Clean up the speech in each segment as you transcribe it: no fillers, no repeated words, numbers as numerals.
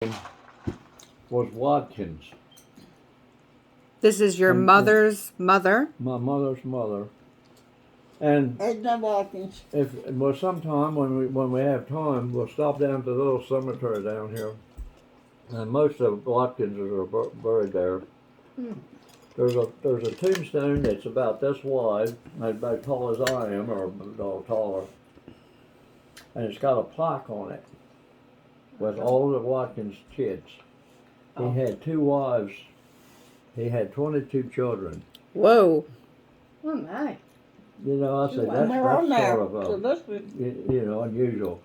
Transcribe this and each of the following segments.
was Watkins, This is your And- mother's mother? my mother's mother. And Edna Watkins. sometime when we have time, we'll stop down to the little cemetery down here, and most of Watkinses are buried there. There's a tombstone that's about this wide, about as tall as I am, or a little taller, and it's got a plaque on it with all the Watkins kids. He had 2 wives. He had 22 children. Whoa. Oh my. You know, I said And that's they're on there. sort of So this was, unusual.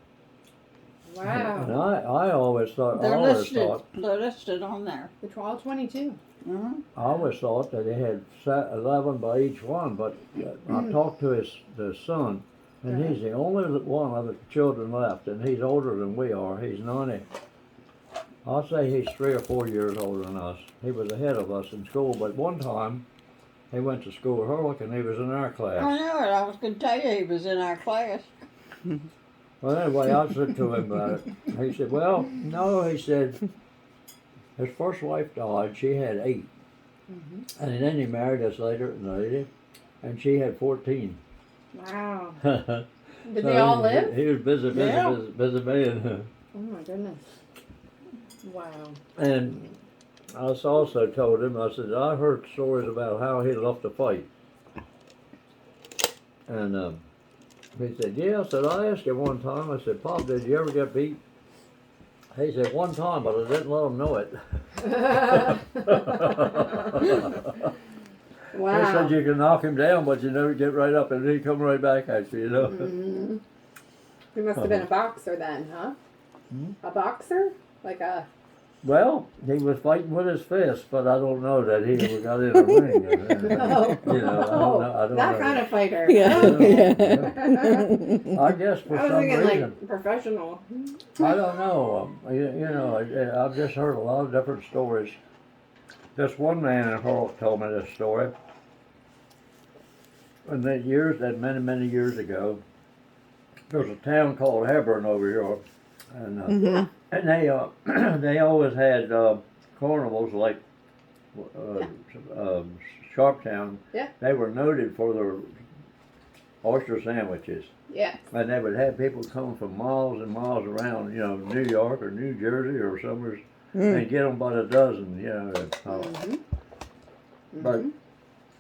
And Wow. I always thought they're listed on there. The all 22. I always thought that he had 11 by each one, but I talked to the son, and he's the only one of the children left, and he's older than we are. He's 90. I'll say he's 3 or 4 years older than us. He was ahead of us in school, but one time he went to school at Hurlock, and he was in our I class. know it. I was going to tell you he was in our class. Well, anyway, I said to him about it. He said, well, no, he said, his first wife died, she had 8. And then he married this lady, and she had 14. Wow. Did Did they all live? He was busy man. Oh my goodness. Wow. And I also told him, I said, I heard stories about how he loved to fight. And he said, yeah. I said, I asked him one time, I said, Pop, did you ever get beat? He said, one time, but I didn't let him know it. Wow. He said you can knock him down, but you never get right up and he come right back at you, you know. Mm-hmm. He must have been a boxer then, huh? A boxer? Like a... Well, he was fighting with his fist, but I don't know that he ever got in a ring. Oh. You know, I don't that know. kind of fighter. Yeah. I guess for I was some thinking reason. like professional. I don't know. I've just heard a lot of different stories. This one man in Hurlock told me this story. And many years ago, there was a town called Hebron over here, and they always had carnivals like Sharptown. Yeah. They were noted for their oyster sandwiches. Yes. And they would have people come from miles and miles around, New York or New Jersey or somewhere, and get them by the dozen, But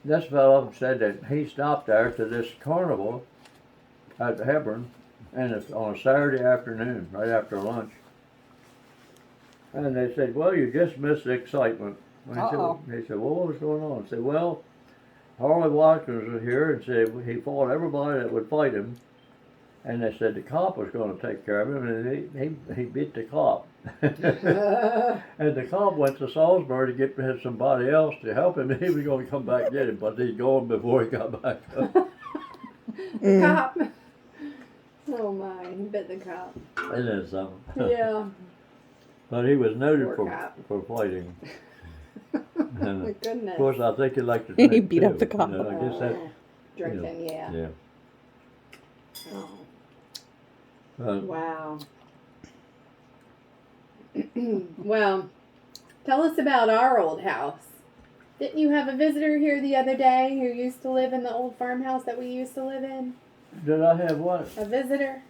this fellow said that he stopped there to this carnival at Hebron, and it's on a Saturday afternoon, right after lunch. And they said, well, you just missed the excitement. And he said, well, what was going on? I said, well, Harley Watkins was here and said he fought everybody that would fight him. And they said the cop was going to take care of him, and he beat the cop. And the cop went to Salisbury to get somebody else to help him. He was going to come back and get him, but he's gone before he got back. Cop. Oh my, he bit the cop. Isn't that something? Yeah. But he was noted Poor cop. for fighting. And, My goodness. of course, I think he liked to drink He beat up too. the cop. I guess that. Drinking, yeah. Yeah. Oh, But wow. Well, tell us about our old house. Didn't you have a visitor here the other day who used to live in the old farmhouse that we used to live in? did I have what? A visitor?